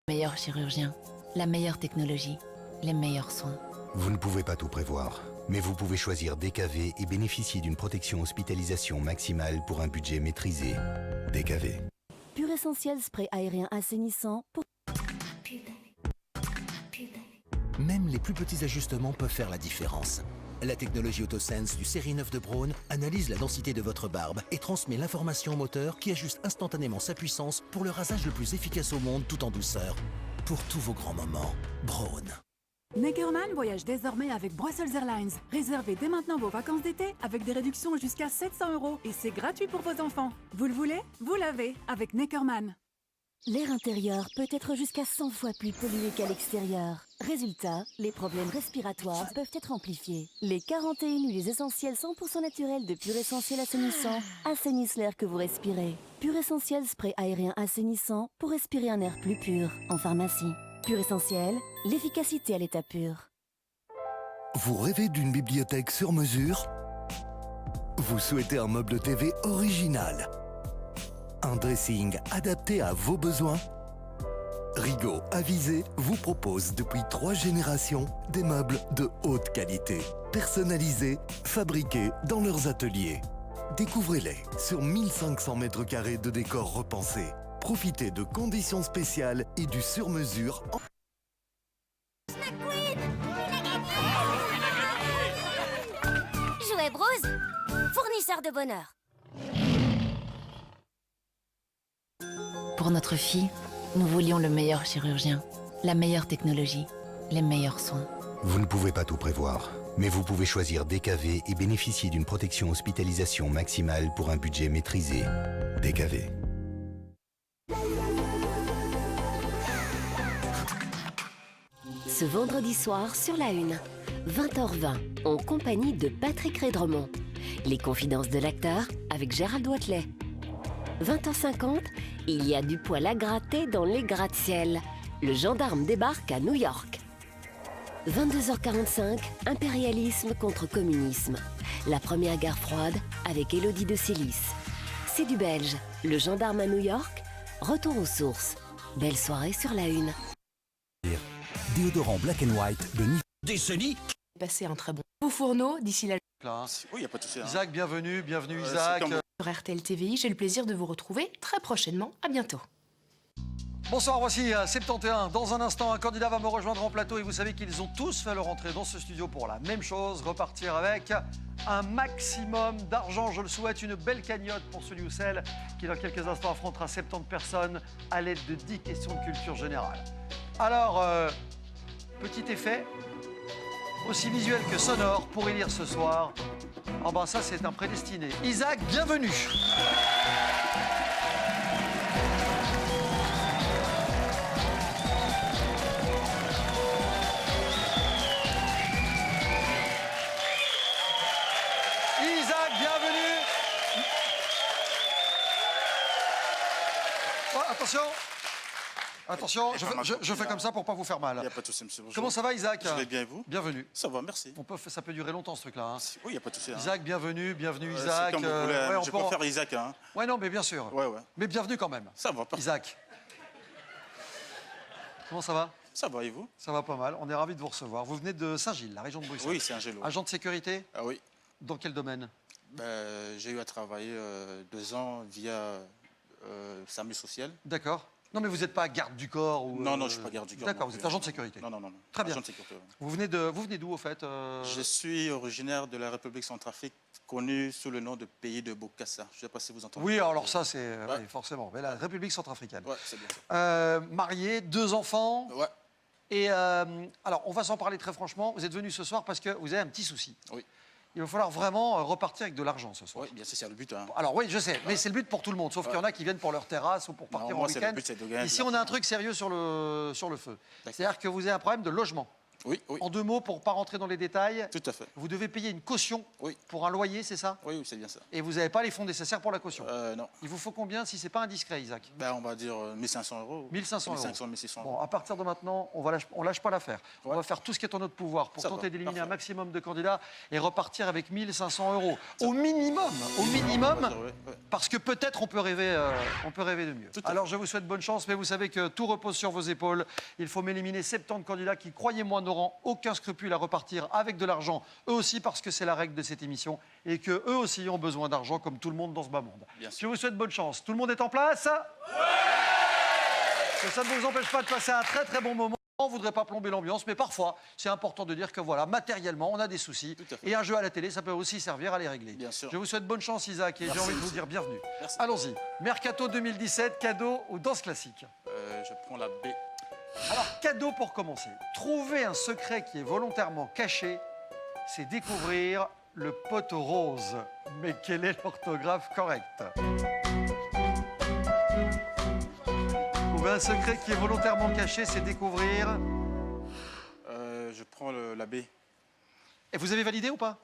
Meilleur chirurgien, la meilleure technologie, les meilleurs soins. Vous ne pouvez pas tout prévoir, mais vous pouvez choisir DKV et bénéficier d'une protection hospitalisation maximale pour un budget maîtrisé. DKV. Pur Essentiel spray aérien assainissant pour... Même les plus petits ajustements peuvent faire la différence. La technologie AutoSense du série 9 de Braun analyse la densité de votre barbe et transmet l'information au moteur qui ajuste instantanément sa puissance pour le rasage le plus efficace au monde tout en douceur. Pour tous vos grands moments, Braun. Neckermann voyage désormais avec Brussels Airlines. Réservez dès maintenant vos vacances d'été avec des réductions jusqu'à 700 € et c'est gratuit pour vos enfants. Vous le voulez? Vous l'avez avec Neckermann. L'air intérieur peut être jusqu'à 100 fois plus pollué qu'à l'extérieur. Résultat, les problèmes respiratoires peuvent être amplifiés. Les 41 huiles essentielles 100% naturelles de Pur Essentiel assainissant assainissent l'air que vous respirez. Pur Essentiel spray aérien assainissant pour respirer un air plus pur en pharmacie. Pur Essentiel, l'efficacité à l'état pur. Vous rêvez d'une bibliothèque sur mesure? Vous souhaitez un meuble TV original? Un dressing adapté à vos besoins? Rigaud Avisé vous propose depuis 3 générations des meubles de haute qualité, personnalisés, fabriqués dans leurs ateliers. Découvrez-les sur 1500 mètres carrés de décors repensés. Profitez de conditions spéciales et du sur-mesure. Jouet Bros, fournisseur de bonheur. Pour notre fille, nous voulions le meilleur chirurgien, la meilleure technologie, les meilleurs soins. Vous ne pouvez pas tout prévoir, mais vous pouvez choisir DKV et bénéficier d'une protection hospitalisation maximale pour un budget maîtrisé. DKV. Ce vendredi soir sur la Une, 20h20, en compagnie de Patrick Rédremont. Les confidences de l'acteur avec Gérald Wathelet. 20h50, il y a du poil à gratter dans les gratte-ciel. Le gendarme débarque à New York. 22h45, impérialisme contre communisme. La première guerre froide avec Élodie de Sélis. C'est du belge. Le gendarme à New York, retour aux sources. Belle soirée sur la Une. Déodorant Black and White de Nivea. Décennie. Passer un très bon fourneau d'ici la... Oui, il n'y a pas de souci. Isaac, bienvenue Isaac. Sur RTL TVI, j'ai le plaisir de vous retrouver très prochainement. À bientôt. Bonsoir, voici 71. Dans un instant, un candidat va me rejoindre en plateau et vous savez qu'ils ont tous fait leur entrée dans ce studio pour la même chose, repartir avec un maximum d'argent. Je le souhaite, une belle cagnotte pour celui ou celle qui dans quelques instants affrontera 70 personnes à l'aide de 10 questions de culture générale. Alors, petit effet, aussi visuel que sonore pour élire ce soir. Ah ben ça, c'est un prédestiné. Isaac, bienvenue. Isaac, bienvenue. Oh, attention. Attention, je fais comme ça pour pas vous faire mal. Il n'y a pas de souci, monsieur. Bonjour. Comment ça va, Isaac? Je vais bien et vous? Bienvenue. Ça va, merci. Ça peut durer longtemps, ce truc-là. Hein. Oui, il n'y a pas de souci. Hein. Isaac, bienvenue, Isaac. C'est comme vous voulez, je préfère Isaac. Hein. Ouais, non, mais bien sûr. Ouais, ouais. Mais bienvenue quand même. Ça va, pas. Isaac. Comment ça va? Ça va, et vous? Ça va pas mal. On est ravis de vous recevoir. Vous venez de Saint-Gilles, la région de Bruxelles. Oui, c'est un Gélo. Agent de sécurité? Ah oui. Dans quel domaine? J'ai eu à travailler 2 ans via SAMU social. D'accord. Non, mais vous n'êtes pas garde du corps ou... Non, non, je ne suis pas garde du corps. D'accord, vous êtes agent de sécurité. Non, non, non. Très bien. Agent de sécurité, ouais. Vous venez d'où, au fait Je suis originaire de la République centrafrique, connue sous le nom de pays de Bokassa. Je ne sais pas si vous entendez. Oui, alors ça, c'est... Ouais. Oui, forcément. Mais la République centrafricaine. Ouais, c'est bien ça. Marié, 2 enfants. Ouais. Et alors, on va s'en parler très franchement. Vous êtes venu ce soir parce que vous avez un petit souci. Oui. Il va falloir vraiment repartir avec de l'argent ce soir. Oui, bien sûr, c'est le but. Hein. Alors oui, je sais, mais c'est le but pour tout le monde, sauf qu'il y en a qui viennent pour leur terrasse ou pour partir en week-end. Le but, c'est de gagner. Ici, on a un truc sérieux sur le feu. C'est-à-dire que vous avez un problème de logement. Oui, oui. En 2 mots, pour ne pas rentrer dans les détails, Tout à fait. vous devez payer une caution Oui. pour un loyer, c'est ça? Oui, oui, c'est bien ça. Et vous n'avez pas les fonds nécessaires pour la caution? Non. Il vous faut combien si ce n'est pas indiscret, Isaac? Ben, on va dire 1500 euros. 1500 euros. 1500, 1600 euros. Bon, à partir de maintenant, on lâche pas l'affaire. On Ouais. va faire tout ce qui est en notre pouvoir pour Ça tenter va, d'éliminer un parfait. maximum de candidats et repartir avec 1500 euros. Au minimum, On va dire, ouais, ouais. parce que peut-être on peut rêver de mieux. Tout à fait. Alors je vous souhaite bonne chance, mais vous savez que tout repose sur vos épaules. Il faut m'éliminer 70 candidats qui, croyez-moi, n'auront aucun scrupule à repartir avec de l'argent, eux aussi parce que c'est la règle de cette émission et que eux aussi ont besoin d'argent comme tout le monde dans ce bas monde. Bien sûr. Je vous souhaite bonne chance. Tout le monde est en place? Que ça ne vous empêche pas de passer un très très bon moment. On ne voudrait pas plomber l'ambiance, mais parfois, c'est important de dire que voilà, matériellement, on a des soucis. Tout à fait. Et un jeu à la télé, ça peut aussi servir à les régler. Bien sûr. Je vous souhaite bonne chance, Isaac, et j'ai Merci, envie de vous monsieur. dire bienvenue. Merci. Allons-y. Mercato 2017, cadeau ou danse classique? Je prends la B. Alors, cadeau pour commencer. Trouver un secret qui est volontairement caché, c'est découvrir le poteau rose. Mais quelle est l'orthographe correcte? Trouver un secret qui est volontairement caché, c'est découvrir... Je prends la B. Et vous avez validé ou pas?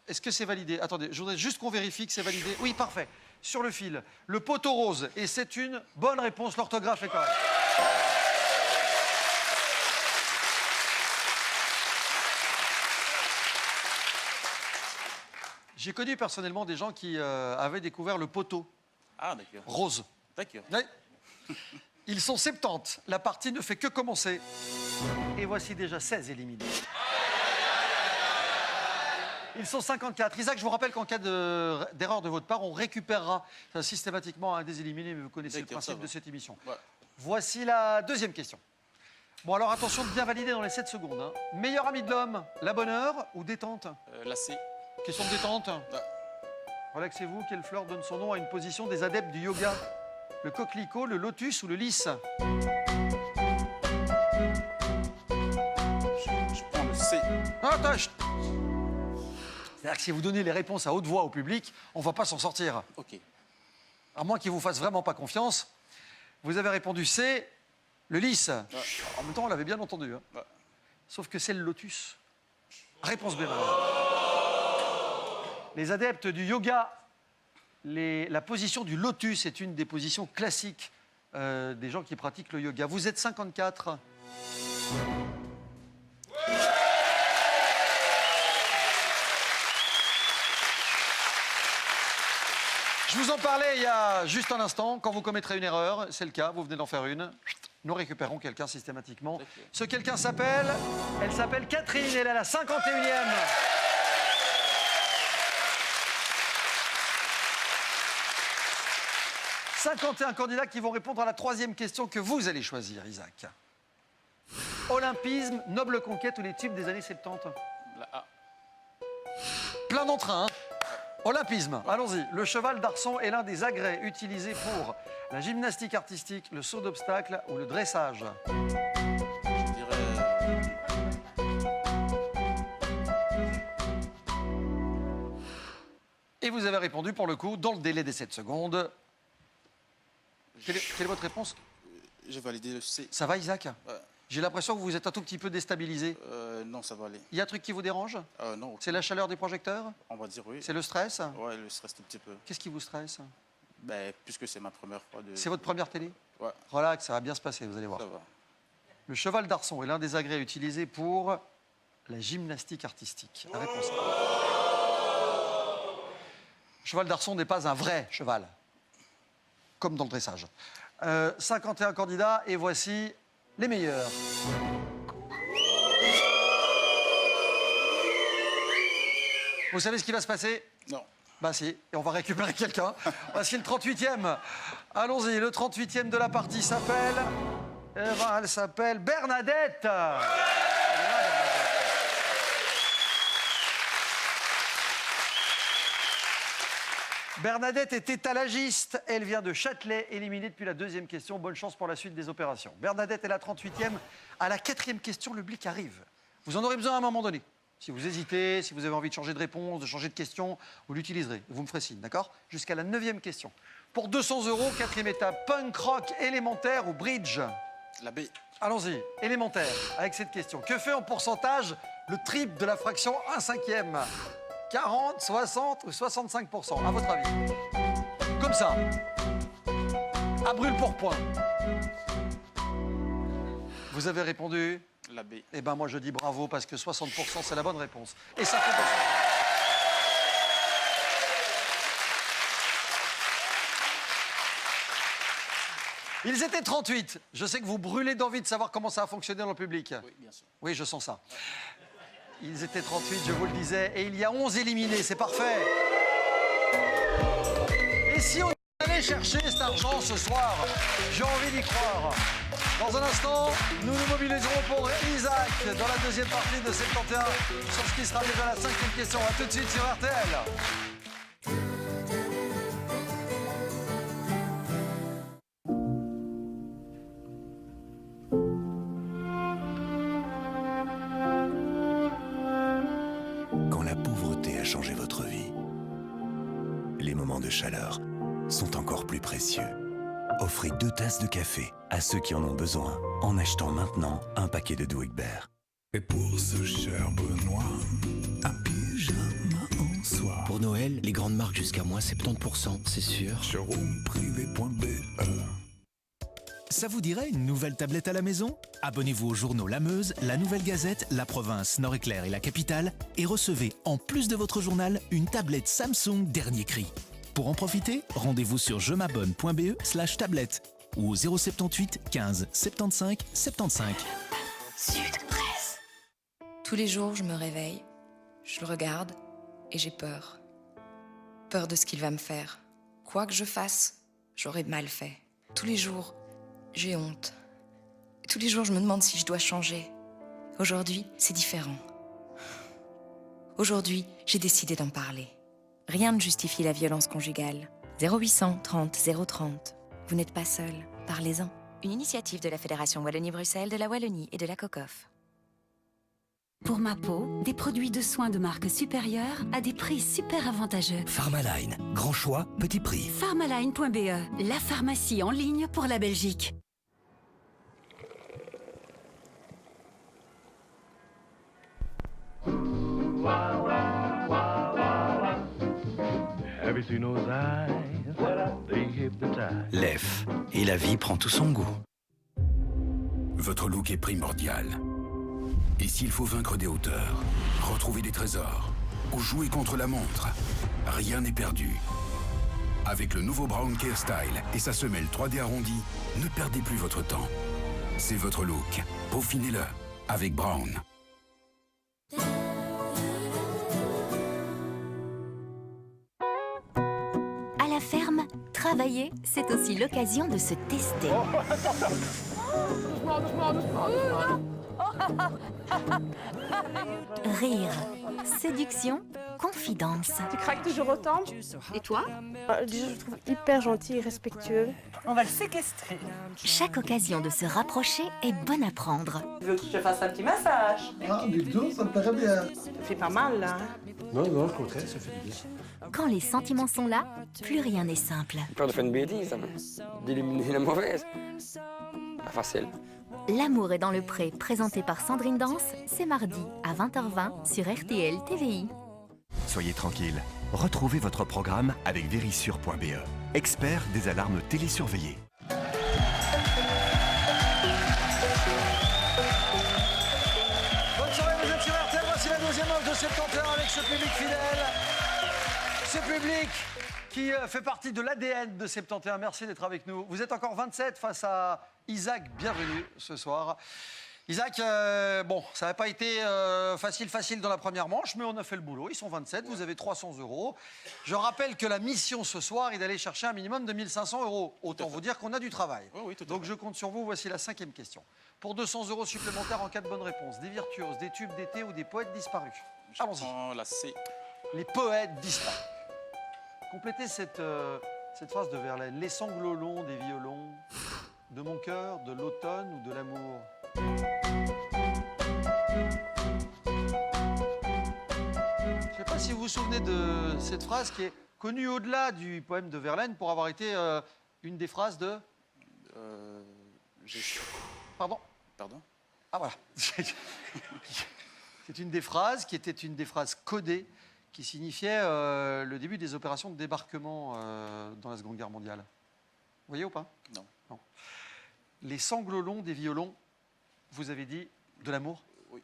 Est-ce que c'est validé? Attendez, je voudrais juste qu'on vérifie que c'est validé. Oui, parfait. Sur le fil, le poteau rose. Et c'est une bonne réponse, l'orthographe est correcte. J'ai connu personnellement des gens qui avaient découvert le poteau Ah, d'accord. rose. D'accord. Ouais. Ils sont 70. La partie ne fait que commencer. Et voici déjà 16 éliminés. Ils sont 54. Isaac, je vous rappelle qu'en cas d'erreur de votre part, on récupérera systématiquement un des éliminés, mais vous connaissez le D'accord, ça principe va. de cette émission. Ouais. Voici la deuxième question. Bon, alors attention de bien valider dans les 7 secondes. Hein. Meilleur ami de l'homme, la bonne heure ou détente? La C. Question de détente. Ouais. Relaxez-vous, quelle fleur donne son nom à une position des adeptes du yoga? Le coquelicot, le lotus ou le lys? Je prends le C. Attends, c'est-à-dire que si vous donnez les réponses à haute voix au public, on ne va pas s'en sortir. OK. À moins qu'il vous fasse vraiment pas confiance. Vous avez répondu C, le lys. En même temps, on l'avait bien entendu. Hein. Ouais. Sauf que c'est le lotus. Réponse B. maintenant. Les adeptes du yoga, la position du lotus est une des positions classiques des gens qui pratiquent le yoga. Vous êtes 54. Je vous en parlais il y a juste un instant. Quand vous commettrez une erreur, c'est le cas, vous venez d'en faire une, nous récupérons quelqu'un systématiquement. Ce quelqu'un s'appelle... Elle s'appelle Catherine, elle est la 51e. « 51 candidats qui vont répondre à la 3e question que vous allez choisir, Isaac. Olympisme, noble conquête ou les tubes des années 70? La A. Plein d'entrain, hein. Olympisme, allons-y. Le cheval d'arçon est l'un des agrès utilisés pour la gymnastique artistique, le saut d'obstacle ou le dressage. Je dirais... Et vous avez répondu, pour le coup, dans le délai des 7 secondes. Quelle est votre réponse? J'ai validé le C. Ça va, Isaac? Ouais. J'ai l'impression que vous êtes un tout petit peu déstabilisé. Non, ça va aller. Il y a un truc qui vous dérange? Non. C'est la chaleur des projecteurs? On va dire oui. C'est le stress? Ouais, le stress un petit peu. Qu'est-ce qui vous stresse? Ben, puisque c'est ma première fois de... C'est votre première télé? Ouais. Relax, ça va bien se passer, vous allez voir. Ça va. Le cheval d'arçon est l'un des agrès utilisés pour la gymnastique artistique. La réponse A. Cheval d'arçon n'est pas un vrai cheval, comme dans le dressage. 51 candidats et voici les meilleurs. Vous savez ce qui va se passer? Non. Bah si, et on va récupérer quelqu'un. Voici le 38e. Allons-y, le 38e de la partie s'appelle... elle s'appelle Bernadette. Elle est là, Bernadette. Bernadette est étalagiste. Elle vient de Châtelet, éliminée depuis la 2e question. Bonne chance pour la suite des opérations. Bernadette est la 38e. À la 4e question, le blic arrive. Vous en aurez besoin à un moment donné. Si vous hésitez, si vous avez envie de changer de réponse, de changer de question, vous l'utiliserez. Vous me ferez signe, d'accord? Jusqu'à la 9e question. Pour 200 €, 4e étape, punk rock élémentaire ou bridge? La B. Allons-y, élémentaire, avec cette question. Que fait en pourcentage le triple de la fraction 1/5? 40, 60 ou 65%, à votre avis? Comme ça. À brûle pour point. Vous avez répondu? La B. Eh bien, moi, je dis bravo, parce que 60%, c'est la bonne réponse. Et ça fait... Ils étaient 38. Je sais que vous brûlez d'envie de savoir comment ça a fonctionné dans le public. Oui, bien sûr. Oui, je sens ça. Ils étaient 38, je vous le disais, et il y a 11 éliminés, c'est parfait. Et si on allait chercher cet argent ce soir? J'ai envie d'y croire. Dans un instant, nous nous mobiliserons pour Isaac dans la deuxième partie de 71 sur ce qui sera déjà la 5e question. A tout de suite sur RTL. Quand la pauvreté a changé votre vie, les moments de chaleur sont encore plus précieux. Offrez 2 tasses de café à ceux qui en ont besoin en achetant maintenant un paquet de Doux Egbert. Et pour ce cher Benoît, un pyjama en soie. Pour Noël, les grandes marques jusqu'à moins 70%, c'est sûr. Showroomprivé.be. Ça vous dirait une nouvelle tablette à la maison? Abonnez-vous aux journaux La Meuse, La Nouvelle Gazette, La Province, Nord-Éclair et La Capitale et recevez, en plus de votre journal, une tablette Samsung dernier cri. Pour en profiter, rendez-vous sur jemabonne.be/tablette ou au 078 15 75 75. Sud Presse. Tous les jours, je me réveille, je le regarde et j'ai peur. Peur de ce qu'il va me faire. Quoi que je fasse, j'aurai mal fait. Tous les jours, j'ai honte. Tous les jours, je me demande si je dois changer. Aujourd'hui, c'est différent. Aujourd'hui, j'ai décidé d'en parler. Rien ne justifie la violence conjugale. 0800 30 030. Vous n'êtes pas seul, parlez-en. Une initiative de la Fédération Wallonie-Bruxelles, de la Wallonie et de la COCOF. Pour ma peau, des produits de soins de marque supérieure à des prix super avantageux. Pharmaline, grand choix, petit prix. Pharmaline.be, la pharmacie en ligne pour la Belgique. L'EF, et la vie prend tout son goût. Votre look est primordial. Et s'il faut vaincre des hauteurs, retrouver des trésors ou jouer contre la montre, rien n'est perdu. Avec le nouveau Brown Care Style et sa semelle 3D arrondie, ne perdez plus votre temps. C'est votre look. Peaufinez-le avec Brown. À la ferme, travailler, c'est aussi l'occasion de se tester. Rire, séduction, confidence. Tu craques toujours autant? Et toi? Déjà, je le trouve hyper gentil et respectueux. On va le séquestrer. Chaque occasion de se rapprocher est bonne à prendre. Tu veux que je te fasse un petit massage? Ah, du tout, ça me paraît bien. Ça fait pas mal, là. Non, au contraire, ça fait du bien. Quand les sentiments sont là, plus rien n'est simple. Peur de faire une bêtise, d'éliminer la mauvaise. Pas facile. L'amour est dans le pré, présenté par Sandrine Danse, c'est mardi à 20h20 sur RTL TVI. Soyez tranquille, retrouvez votre programme avec Verisure.be, expert des alarmes télésurveillées. Bonne soirée, vous êtes sur RTL, voici la deuxième manche de 71 avec ce public fidèle. Ce public qui fait partie de l'ADN de 71. Merci d'être avec nous. Vous êtes encore 27 face à Isaac. Bienvenue ce soir. Isaac, bon, ça n'a pas été facile dans la première manche, mais on a fait le boulot. Ils sont 27, vous avez 300 €. Je rappelle que la mission ce soir est d'aller chercher un minimum de 1 500 €. Autant vous dire qu'on a du travail. Oui, donc je compte sur vous. Voici la 5e question. Pour 200 € supplémentaires en cas de bonne réponse, des virtuoses, des tubes d'été ou des poètes disparus? Allons-y. La C. Les poètes disparus. Complétez cette phrase de Verlaine. Les sanglots longs des violons, de mon cœur, de l'automne ou de l'amour? Je ne sais pas si vous vous souvenez de cette phrase qui est connue au-delà du poème de Verlaine pour avoir été une des phrases de... J'ai chaud. Pardon? Pardon? Ah voilà. C'est une des phrases qui était une des phrases codées qui signifiait le début des opérations de débarquement dans la Seconde Guerre mondiale. Vous voyez ou pas? Non. Non. Les sanglots longs des violons, vous avez dit de l'amour? Oui.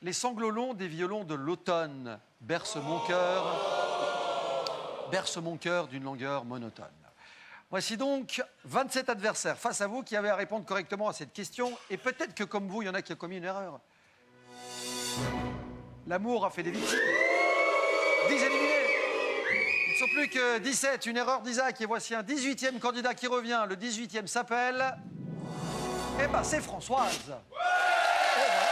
Les sanglots longs des violons de l'automne bercent mon cœur d'une langueur monotone. Voici donc 27 adversaires face à vous qui avaient à répondre correctement à cette question. Et peut-être que comme vous, il y en a qui ont commis une erreur. L'amour a fait des victimes. 10 éliminés. Ils ne sont plus que 17. Une erreur d'Isaac. Et voici un 18e candidat qui revient. Le 18e s'appelle... Eh ben, c'est Françoise. Et voilà.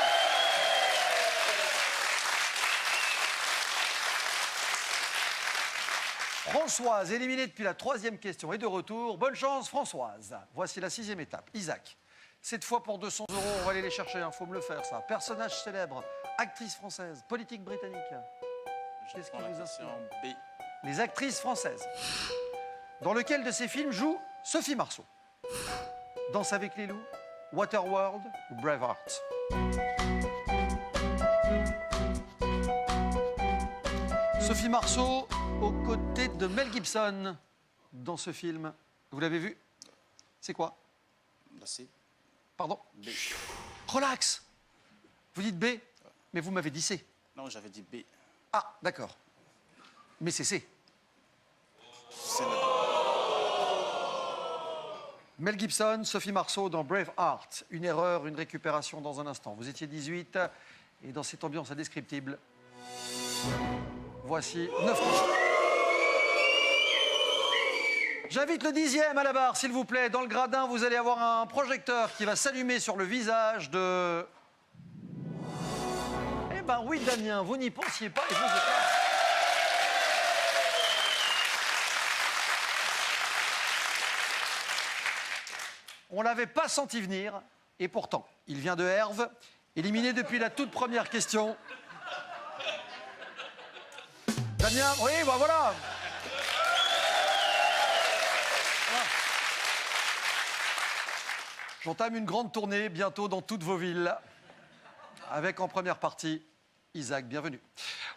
Françoise, éliminée depuis la 3e question, est de retour. Bonne chance, Françoise. Voici la 6e étape. Isaac, cette fois pour 200 €, on va aller les chercher, il faut me le faire, ça. Personnage célèbre, actrice française, politique britannique. Qu'est-ce qui vous inspire? B. Les actrices françaises. Dans lequel de ces films joue Sophie Marceau? Danse avec les loups, Waterworld ou Braveheart? Sophie Marceau aux côtés de Mel Gibson dans ce film. Vous l'avez vu? C'est quoi? La C. Pardon? B. Relax. Vous dites B, mais vous m'avez dit C. Non, j'avais dit B. Ah, d'accord. Mais c'est C. Mel Gibson, Sophie Marceau dans Braveheart. Une erreur, une récupération dans un instant. Vous étiez 18 et dans cette ambiance indescriptible, voici 9 points. J'invite le 10e à la barre, s'il vous plaît. Dans le gradin, vous allez avoir un projecteur qui va s'allumer sur le visage de... Eh ben oui, Damien, vous n'y pensiez pas et vous êtes là. On l'avait pas senti venir, et pourtant, il vient de Herve, éliminé depuis la toute première question. Damien, oui, bah voilà. J'entame une grande tournée bientôt dans toutes vos villes, avec en première partie Isaac, bienvenue.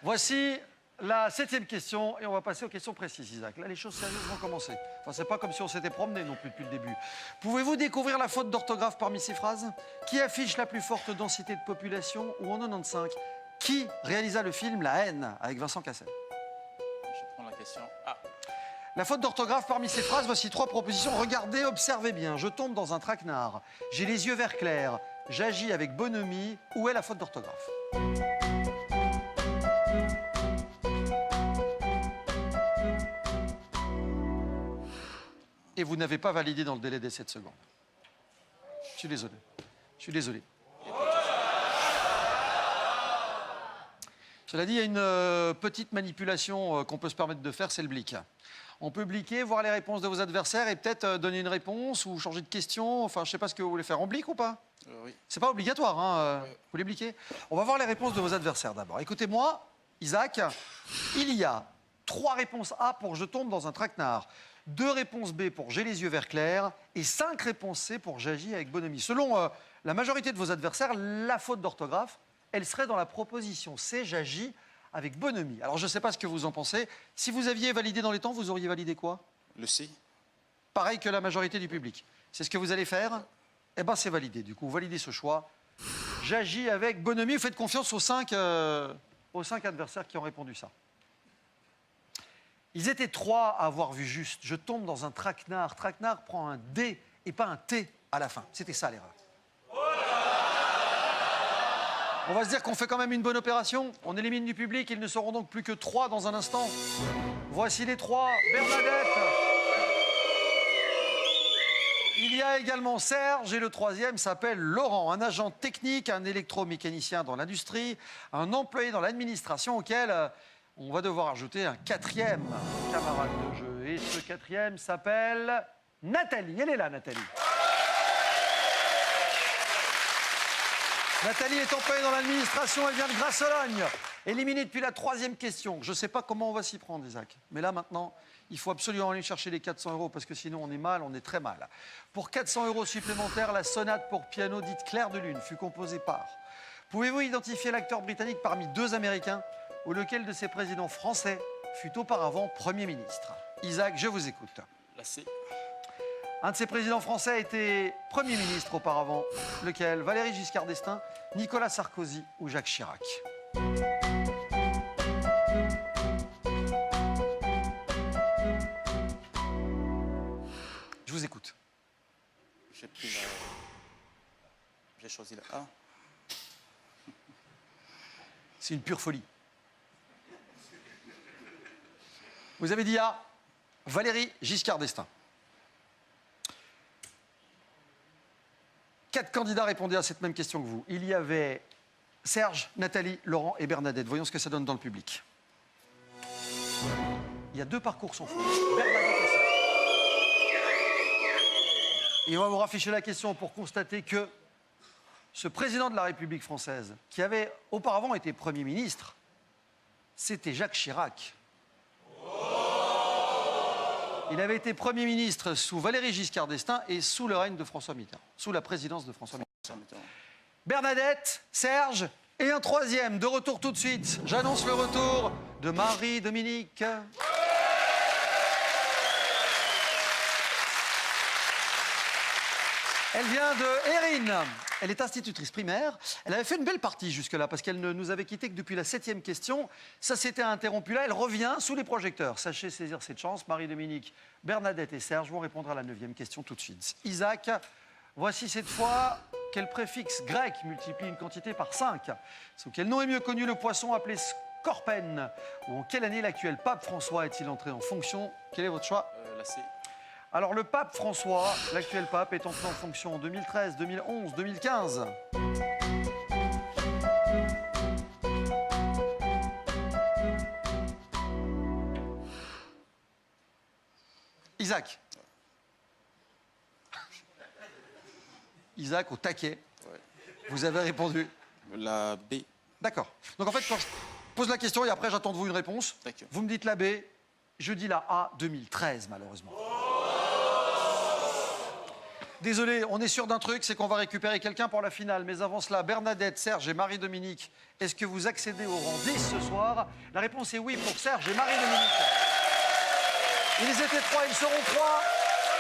Voici la 7e question, et on va passer aux questions précises, Isaac. Là, les choses sérieuses vont commencer. Enfin, c'est pas comme si on s'était promené non plus depuis le début. Pouvez-vous découvrir la faute d'orthographe parmi ces phrases? Qui affiche la plus forte densité de population? Ou en 95, qui réalisa le film La haine avec Vincent Cassel? Je prends la question A. La faute d'orthographe parmi ces phrases, voici 3 propositions. Regardez, observez bien. Je tombe dans un traquenard. J'ai les yeux vert clair. J'agis avec bonhomie. Où est la faute d'orthographe? Et vous n'avez pas validé dans le délai des 7 secondes. Je suis désolé. Je suis désolé. Cela dit, il y a une petite manipulation qu'on peut se permettre de faire, c'est le blic. On peut bliquer, voir les réponses de vos adversaires et peut-être donner une réponse ou changer de question. Enfin, je ne sais pas ce que vous voulez faire. On blique ou pas? Oui. C'est pas obligatoire, hein. Vous voulez bliquer? On va voir les réponses de vos adversaires d'abord. Écoutez-moi, Isaac, il y a 3 réponses A pour je tombe dans un traquenard, 2 réponses B pour j'ai les yeux vert clair et 5 réponses C pour j'agis avec bonhomie. Selon la majorité de vos adversaires, la faute d'orthographe, elle serait dans la proposition C, j'agis avec bonhomie. Alors, je ne sais pas ce que vous en pensez. Si vous aviez validé dans les temps, vous auriez validé quoi? Le C. Pareil que la majorité du public. C'est ce que vous allez faire? Eh bien, c'est validé. Du coup, vous validez ce choix. J'agis avec bonhomie. Vous faites confiance aux 5 adversaires qui ont répondu ça. Ils étaient 3 à avoir vu juste. Je tombe dans un traquenard. Traquenard prend un D et pas un T à la fin. C'était ça l'erreur. On va se dire qu'on fait quand même une bonne opération. On élimine du public. Ils ne seront donc plus que 3 dans un instant. Voici les 3. Bernadette. Il y a également Serge et le 3e s'appelle Laurent, un agent technique, un électromécanicien dans l'industrie, un employé dans l'administration auquel on va devoir ajouter un 4e camarade de jeu. Et ce 4e s'appelle Nathalie. Elle est là, Nathalie. Nathalie est employée dans l'administration, elle vient de Grasse-Sologne. Éliminée depuis la 3e question. Je ne sais pas comment on va s'y prendre, Isaac. Mais là, maintenant, il faut absolument aller chercher les 400 € parce que sinon, on est mal, on est très mal. Pour 400 € supplémentaires, la sonate pour piano dite Clair de Lune fut composée par... Pouvez-vous identifier l'acteur britannique parmi 2 Américains ou lequel de ces présidents français fut auparavant Premier ministre? Isaac, je vous écoute. La C. Un de ces présidents français a été Premier ministre auparavant. Lequel? Valéry Giscard d'Estaing, Nicolas Sarkozy ou Jacques Chirac? Je vous écoute. J'ai choisi la A. C'est une pure folie. Vous avez dit A, Valéry Giscard d'Estaing. 4 candidats répondaient à cette même question que vous. Il y avait Serge, Nathalie, Laurent et Bernadette. Voyons ce que ça donne dans le public. Il y a 2 parcours sans faute. Bernadette et Serge. Et on va vous rafficher la question pour constater que ce président de la République française, qui avait auparavant été Premier ministre, c'était Jacques Chirac. Il avait été Premier ministre sous Valéry Giscard d'Estaing et sous le règne de François Mitterrand, sous la présidence de François Mitterrand. Bernadette, Serge et un 3e, de retour tout de suite. J'annonce le retour de Marie-Dominique. Elle vient de Hérine. Elle est institutrice primaire. Elle avait fait une belle partie jusque-là parce qu'elle ne nous avait quitté que depuis la 7e question. Ça s'était interrompu là. Elle revient sous les projecteurs. Sachez saisir cette chance. Marie-Dominique, Bernadette et Serge vont répondre à la 9e question tout de suite. Isaac, voici cette fois quel préfixe grec multiplie une quantité par 5. Sous quel nom est mieux connu le poisson appelé scorpène? Ou en quelle année l'actuel pape François est-il entré en fonction? Quel est votre choix? La C. Alors, le pape François, l'actuel pape, est entré en fonction en 2013, 2011, 2015. Isaac. Isaac, au taquet. Ouais. Vous avez répondu. La B. D'accord. Donc, en fait, quand je pose la question et après, j'attends de vous une réponse, vous me dites la B, je dis la A, 2013, malheureusement. Désolé, on est sûr d'un truc, c'est qu'on va récupérer quelqu'un pour la finale. Mais avant cela, Bernadette, Serge et Marie-Dominique, est-ce que vous accédez au rang 10 ce soir? La réponse est oui pour Serge et Marie-Dominique. Ils étaient 3, ils seront 3.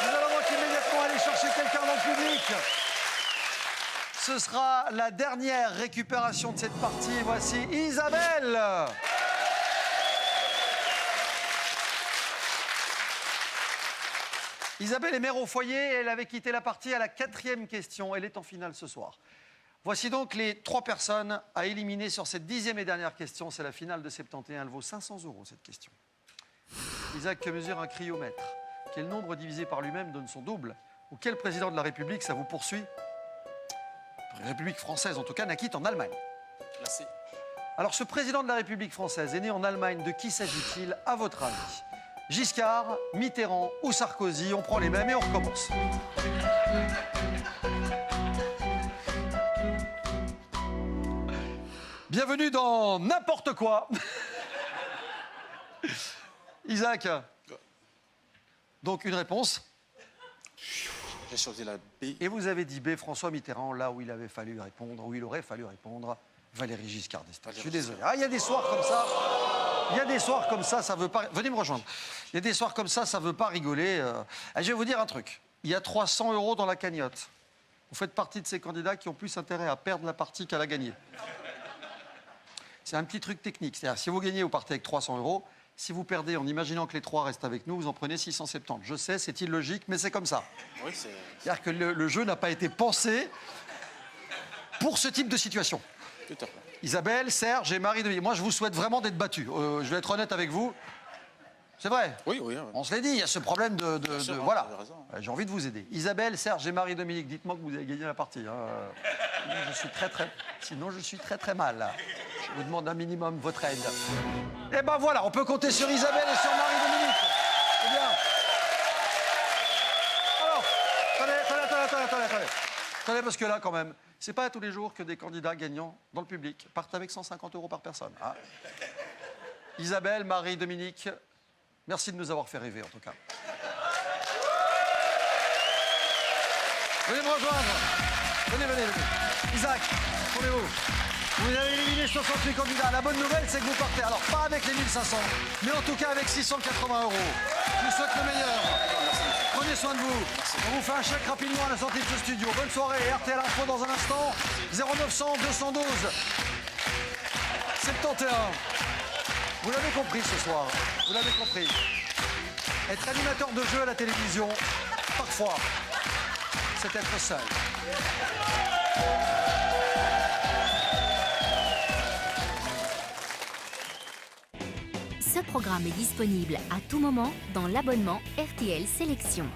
Nous allons donc immédiatement aller chercher quelqu'un dans le public. Ce sera la dernière récupération de cette partie. Voici Isabelle. Isabelle est mère au foyer et elle avait quitté la partie à la 4e question. Elle est en finale ce soir. Voici donc les 3 personnes à éliminer sur cette 10e et dernière question. C'est la finale de 71. Elle vaut 500 € cette question. Isaac, que mesure un cryomètre? Quel nombre divisé par lui-même donne son double? Ou quel président de la République, ça vous poursuit? La République française, en tout cas, naquit en Allemagne. La C. Alors, ce président de la République française est né en Allemagne. De qui s'agit-il, à votre avis? Giscard, Mitterrand ou Sarkozy? On prend les mêmes et on recommence. Bienvenue dans n'importe quoi. Isaac. Donc une réponse. J'ai choisi la B. Et vous avez dit B, François Mitterrand, là où il avait fallu répondre, où il aurait fallu répondre, Valéry Giscard d'Estaing. Je suis désolé. Ah, il y a des soirs comme ça. Il y a des soirs comme ça veut pas... Venez me rejoindre. Il y a des soirs comme ça veut pas rigoler. Je vais vous dire un truc. Il y a 300 € dans la cagnotte. Vous faites partie de ces candidats qui ont plus intérêt à perdre la partie qu'à la gagner. C'est un petit truc technique. C'est-à-dire, si vous gagnez, vous partez avec 300 €. Si vous perdez en imaginant que les 3 restent avec nous, vous en prenez 670. Je sais, c'est illogique, mais c'est comme ça. Oui, c'est... C'est-à-dire que le jeu n'a pas été pensé pour ce type de situation. Tout à fait. Isabelle, Serge et Marie-Dominique. Moi, je vous souhaite vraiment d'être battus. Je vais être honnête avec vous. C'est vrai. Oui, oui. On se l'est dit, il y a ce problème de voilà. Vous avez raison. J'ai envie de vous aider. Isabelle, Serge et Marie-Dominique, dites-moi que vous avez gagné la partie. Sinon, je suis très mal. Je vous demande un minimum votre aide. Et ben voilà, on peut compter sur Isabelle et sur Marie-Dominique. C'est bien. Alors, attendez, parce que là, quand même, C'est pas tous les jours que des candidats gagnants dans le public partent avec 150 € par personne. Ah. Isabelle, Marie, Dominique, merci de nous avoir fait rêver en tout cas. Venez me rejoindre. Venez. Isaac, tournez-vous. Vous avez éliminé 68 candidats. La bonne nouvelle, c'est que vous partez. Alors, pas avec les 1500, mais en tout cas avec 680 €. Je vous souhaite le meilleur. Prenez soin de vous. On vous fait un chèque rapidement à la sortie de ce studio. Bonne soirée. RTL Info dans un instant. 0900 212 71. Vous l'avez compris ce soir. Vous l'avez compris. Être animateur de jeu à la télévision, parfois, c'est être seul. Ce programme est disponible à tout moment dans l'abonnement RTL Sélection.